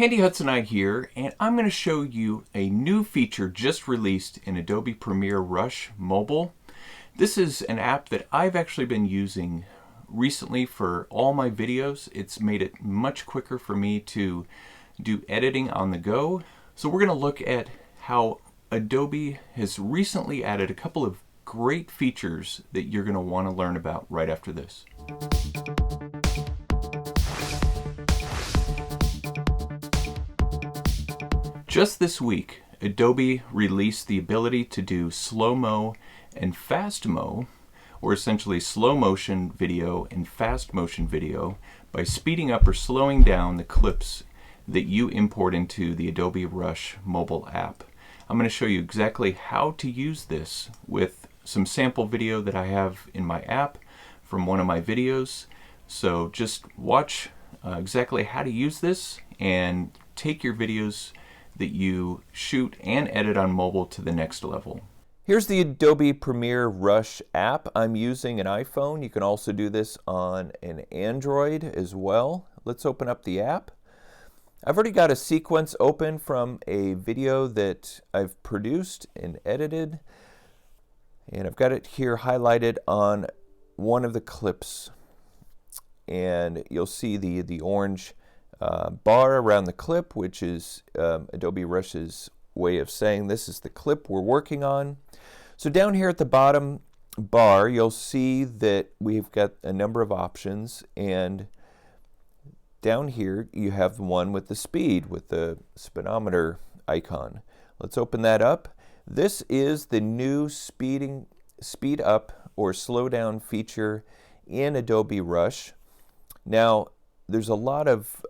Handy Hudsonite here, and I'm going to show you a new feature just released in Adobe Premiere Rush Mobile. This is an app that I've actually been using recently for all my videos. It's made it much quicker for me to do editing on the go. So we're going to look at how Adobe has recently added a couple of great features that you're going to want to learn about right after this. Just this week, Adobe released the ability to do slow-mo and fast-mo, or essentially slow motion video and fast motion video, by speeding up or slowing down the clips that you import into the Adobe Rush mobile app. I'm going to show you exactly how to use this with some sample video that I have in my app from one of my videos. So just watch exactly how to use this and take your videos that you shoot and edit on mobile to the next level. Here's the Adobe Premiere Rush app. I'm using an iPhone. You can also do this on an Android as well. Let's open up the app. I've already got a sequence open from a video that I've produced and edited, and I've got it here highlighted on one of the clips, and you'll see the orange bar around the clip, which is Adobe Rush's way of saying this is the clip we're working on. So down here at the bottom bar, you'll see that we've got a number of options, and down here you have the one with the speed, with the speedometer icon. Let's open that up. This is the new speed up or slow down feature in Adobe Rush. Now, there's a lot of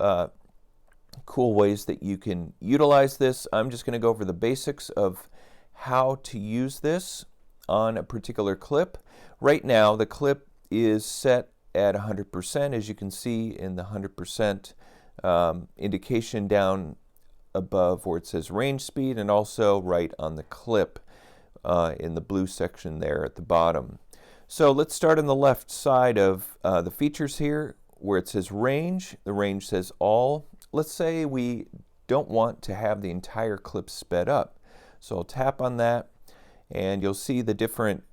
cool ways that you can utilize this. I'm just going to go over the basics of how to use this on a particular clip. Right now, the clip is set at 100%, as you can see in the 100% indication down above where it says range speed, and also right on the clip in the blue section there at the bottom. So let's start on the left side of the features here, where it says range. The range says all. Let's say we don't want to have the entire clip sped up. So I'll tap on that, and you'll see the different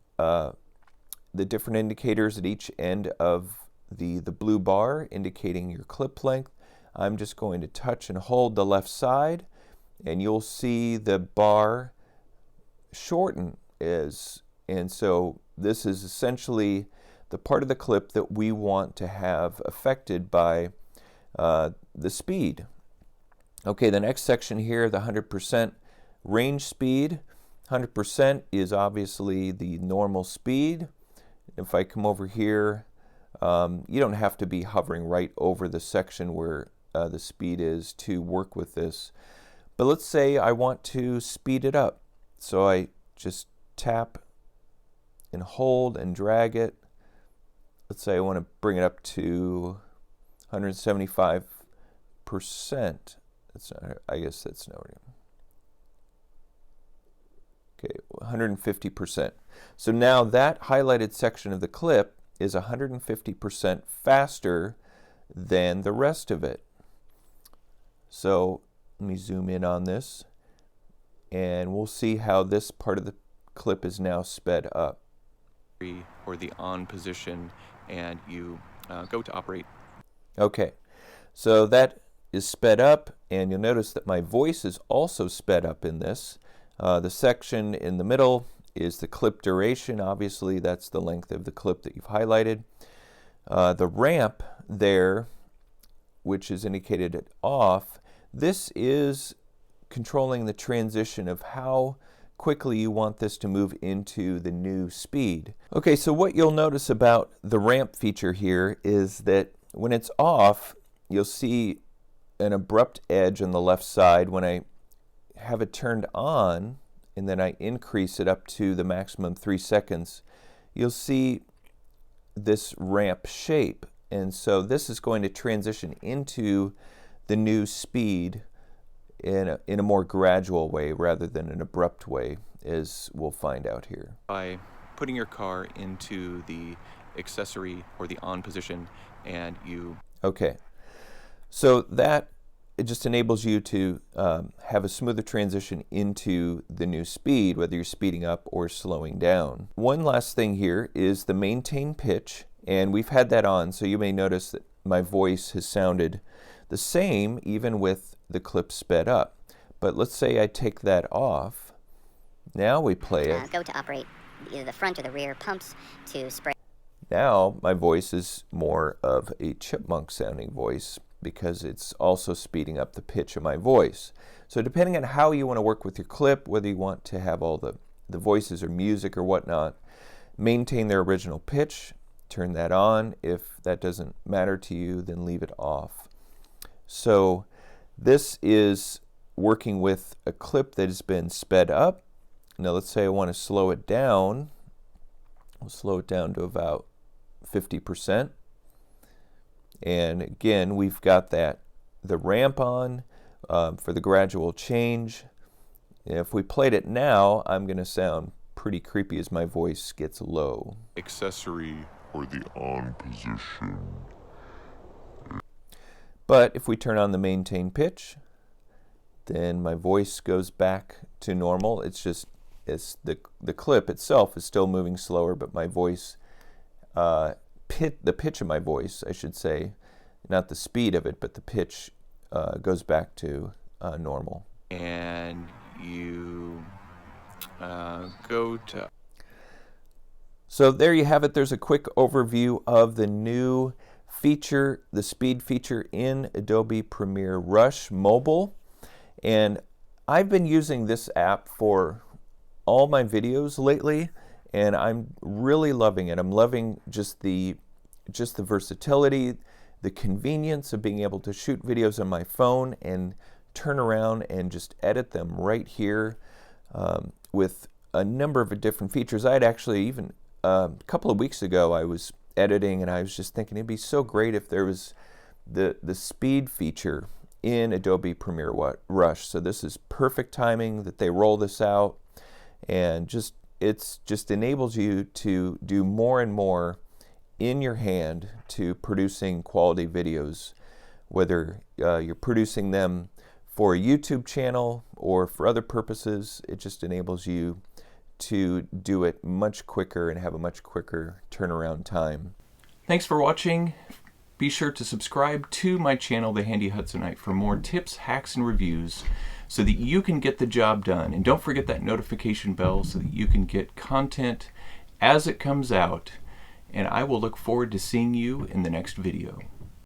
indicators at each end of the blue bar indicating your clip length. I'm just going to touch and hold the left side, and you'll see the bar shorten and so this is essentially the part of the clip that we want to have affected by the speed. Okay, the next section here, the 100% range speed. 100% is obviously the normal speed. If I come over here, you don't have to be hovering right over the section where the speed is to work with this. But let's say I want to speed it up. So I just tap and hold and drag it. Let's say I want to bring it up to 175%. That's not, I guess that's no. Okay, 150%. So now that highlighted section of the clip is 150% faster than the rest of it. So let me zoom in on this, and we'll see how this part of the clip is now sped up. Or the on position, and you go to operate. Okay, so that is sped up, and you'll notice that my voice is also sped up in this. The section in the middle is the clip duration. Obviously, that's the length of the clip that you've highlighted. The ramp there, which is indicated at off, this is controlling the transition of how quickly you want this to move into the new speed. Okay, so what you'll notice about the ramp feature here is that when it's off, you'll see an abrupt edge on the left side. When I have it turned on and then I increase it up to the maximum 3 seconds, you'll see this ramp shape. And so this is going to transition into the new speed in a more gradual way rather than an abrupt way, as we'll find out here. By putting your car into the accessory or the on position, and you... Okay, so that it just enables you to have a smoother transition into the new speed, whether you're speeding up or slowing down. One last thing here is the maintain pitch, and we've had that on, so you may notice that my voice has sounded the same even with the clip sped up. But let's say I take that off. Now we play it. Go to operate either the front or the rear pumps to spray. Now my voice is more of a chipmunk sounding voice because it's also speeding up the pitch of my voice. So depending on how you want to work with your clip, whether you want to have all the voices or music or whatnot, maintain their original pitch, turn that on. If that doesn't matter to you, then leave it off. So this is working with a clip that has been sped up. Now let's say I want to slow it down. We'll slow it down to about 50%. And again, we've got the ramp on for the gradual change. If we played it now, I'm going to sound pretty creepy as my voice gets low. Accessory or the on position. But if we turn on the maintain pitch, then my voice goes back to normal. It's just the clip itself is still moving slower, but my voice, the pitch of my voice, I should say, not the speed of it, but the pitch goes back to normal. And you go to... So there you have it. There's a quick overview of the new feature, the speed feature in Adobe Premiere Rush Mobile. And I've been using this app for all my videos lately, and I'm really loving it. I'm loving just the versatility, the convenience of being able to shoot videos on my phone and turn around and just edit them right here with a number of different features. I'd actually even a couple of weeks ago I was editing and I was just thinking it'd be so great if there was the speed feature in Adobe Premiere Rush. So this is perfect timing that they roll this out, and it just enables you to do more and more in your hand to producing quality videos, whether you're producing them for a YouTube channel or for other purposes. It just enables you to do it much quicker and have a much quicker turnaround time. Thanks for watching. Be sure to subscribe to my channel, The Handy Hudsonite, for more tips, hacks, and reviews so that you can get the job done. And don't forget that notification bell so that you can get content as it comes out. And I will look forward to seeing you in the next video.